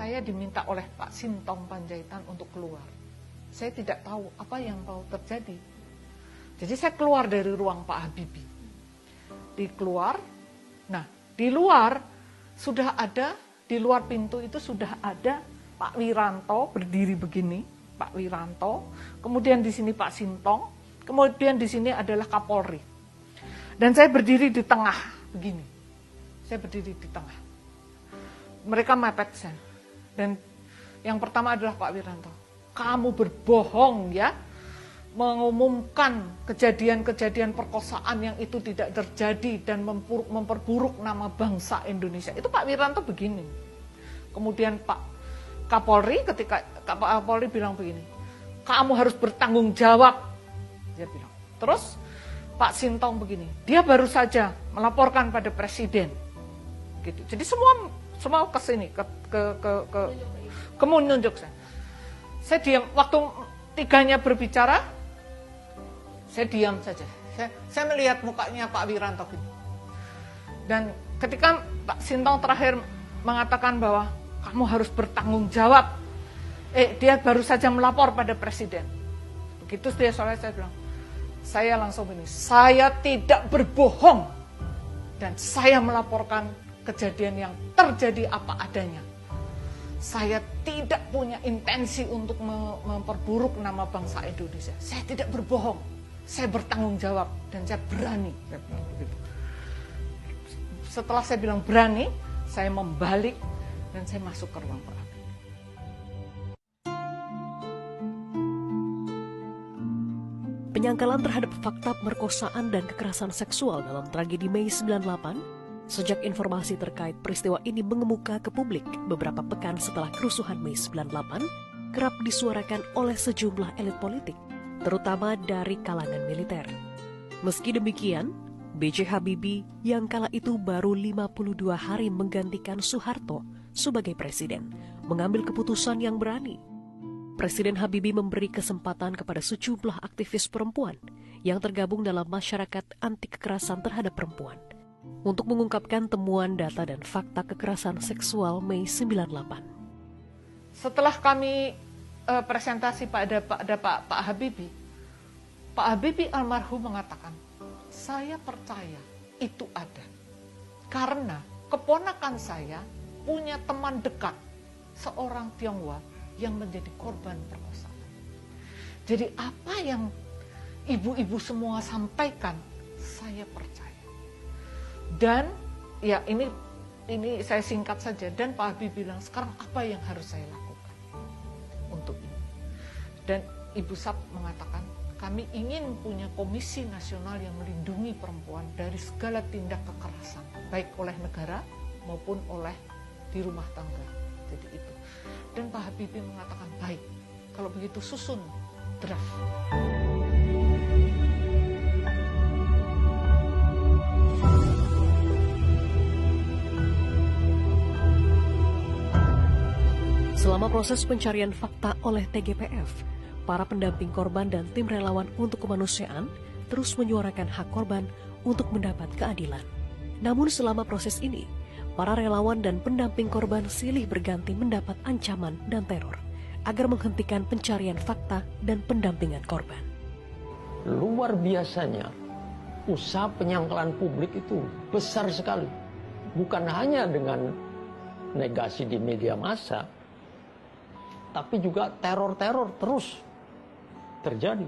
saya diminta oleh Pak Sintong Panjaitan untuk keluar. Saya tidak tahu apa yang mau terjadi. Jadi saya keluar dari ruang Pak Habibie. Nah di luar sudah ada, di luar pintu itu sudah ada Pak Wiranto berdiri begini, Pak Wiranto. Kemudian di sini Pak Sintong, kemudian di sini adalah Kapolri. Dan saya berdiri di tengah begini. Saya berdiri di tengah. Mereka mepet saya. Dan yang pertama adalah Pak Wiranto. Kamu berbohong ya, mengumumkan kejadian-kejadian perkosaan yang itu tidak terjadi dan memperburuk nama bangsa Indonesia. Itu Pak Wiranto begini. Kemudian Pak Kapolri, ketika Pak Kapolri bilang begini, kamu harus bertanggung jawab. Dia bilang. Terus Pak Sintong begini, dia baru saja melaporkan pada Presiden. Gitu. Jadi semua ke sini, ke menunjuk saya. Saya diam, waktu tiganya berbicara, saya diam saja. Saya melihat mukanya Pak Wiranto gini. Dan ketika Pak Sintong terakhir mengatakan bahwa kamu harus bertanggung jawab, dia baru saja melapor pada Presiden. Begitu dia soalnya saya bilang, saya langsung begini, saya tidak berbohong dan saya melaporkan kejadian yang terjadi apa adanya. Saya tidak punya intensi untuk memperburuk nama bangsa Indonesia. Saya tidak berbohong. Saya bertanggung jawab dan saya berani. Setelah saya bilang berani, saya membalik dan saya masuk ke ruang Pak. Penyangkalan terhadap fakta pemerkosaan dan kekerasan seksual dalam tragedi Mei 98 sejak informasi terkait peristiwa ini mengemuka ke publik beberapa pekan setelah kerusuhan Mei 98 kerap disuarakan oleh sejumlah elit politik, terutama dari kalangan militer. Meski demikian, B.J. Habibie yang kala itu baru 52 hari menggantikan Soeharto sebagai presiden, mengambil keputusan yang berani. Presiden Habibie memberi kesempatan kepada sejumlah aktivis perempuan yang tergabung dalam masyarakat anti kekerasan terhadap perempuan untuk mengungkapkan temuan data dan fakta kekerasan seksual Mei 98. Setelah kami presentasi pada Pak Habibie, Pak Habibie almarhum mengatakan, saya percaya itu ada. Karena keponakan saya punya teman dekat, seorang Tionghoa yang menjadi korban perkosaan. Jadi apa yang ibu-ibu semua sampaikan, saya percaya. Dan ya ini saya singkat saja. Dan Pak Habibie bilang, sekarang apa yang harus saya lakukan untuk ini? Dan Ibu Sap mengatakan, kami ingin punya komisi nasional yang melindungi perempuan dari segala tindak kekerasan, baik oleh negara maupun oleh di rumah tangga. Jadi itu. Dan Pak Habibie mengatakan, baik, kalau begitu susun draft. Selama proses pencarian fakta oleh TGPF, para pendamping korban dan tim relawan untuk kemanusiaan terus menyuarakan hak korban untuk mendapat keadilan. Namun selama proses ini, para relawan dan pendamping korban silih berganti mendapat ancaman dan teror agar menghentikan pencarian fakta dan pendampingan korban. Luar biasanya, usaha penyangkalan publik itu besar sekali. Bukan hanya dengan negasi di media massa, tapi juga teror-teror terus terjadi.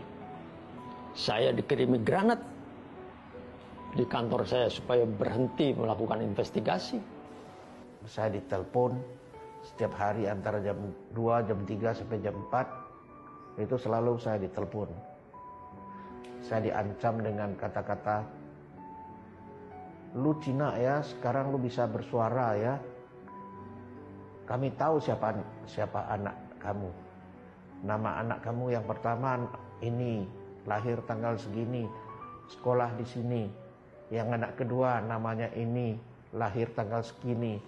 Saya dikirimi granat di kantor saya supaya berhenti melakukan investigasi. Saya ditelepon setiap hari antara jam 2, jam 3 sampai jam 4. Itu selalu saya ditelepon. Saya diancam dengan kata-kata, lu Cina ya, sekarang lu bisa bersuara ya. Kami tahu siapa anak kamu. Nama anak kamu yang pertama ini, lahir tanggal segini, sekolah di sini. Yang anak kedua namanya ini, lahir tanggal segini,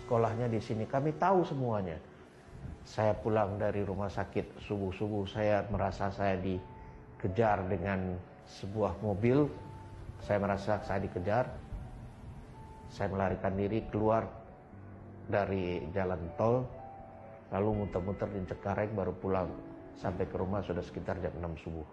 sekolahnya di sini. Kami tahu semuanya. Saya pulang dari rumah sakit subuh-subuh, saya merasa saya dikejar dengan sebuah mobil. Saya merasa saya dikejar. Saya melarikan diri keluar dari jalan tol. Lalu muter-muter di Cengkareng baru pulang. Sampai ke rumah sudah sekitar jam 6 subuh.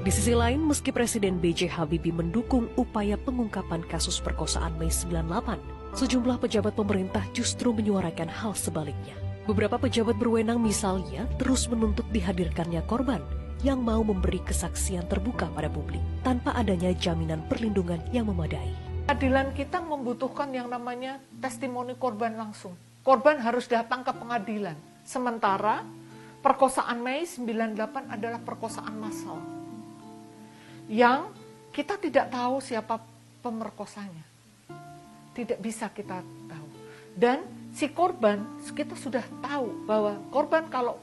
Di sisi lain, meski Presiden B.J. Habibie mendukung upaya pengungkapan kasus perkosaan Mei 98, sejumlah pejabat pemerintah justru menyuarakan hal sebaliknya. Beberapa pejabat berwenang misalnya terus menuntut dihadirkannya korban yang mau memberi kesaksian terbuka pada publik tanpa adanya jaminan perlindungan yang memadai. Keadilan kita membutuhkan yang namanya testimoni korban langsung. Korban harus datang ke pengadilan. Sementara perkosaan Mei 98 adalah perkosaan massal. Yang kita tidak tahu siapa pemerkosanya. Tidak bisa kita tahu. Dan si korban, kita sudah tahu bahwa korban kalau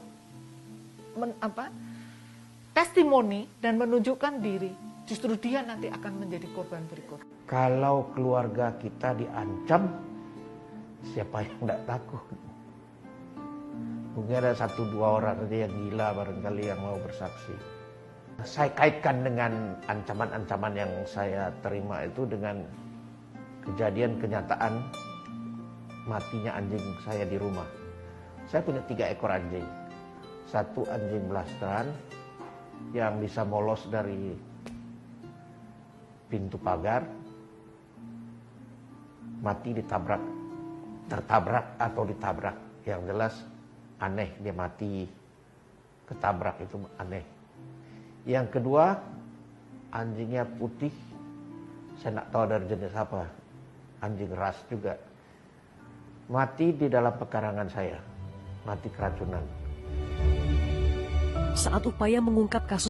testimoni dan menunjukkan diri, justru dia nanti akan menjadi korban berikut. Kalau keluarga kita diancam, siapa yang tidak takut? Mungkin ada 1-2 orang saja yang gila barangkali yang mau bersaksi. Saya kaitkan dengan ancaman-ancaman yang saya terima itu dengan kejadian kenyataan matinya anjing saya di rumah. Saya punya 3 ekor anjing. 1 anjing blasteran yang bisa molos dari pintu pagar, mati tertabrak atau ditabrak. Yang jelas aneh dia mati ketabrak, itu aneh. Yang kedua, anjingnya putih, saya tidak tahu dari jenis apa, anjing ras juga. Mati di dalam pekarangan saya, mati keracunan. Saat upaya mengungkap kasus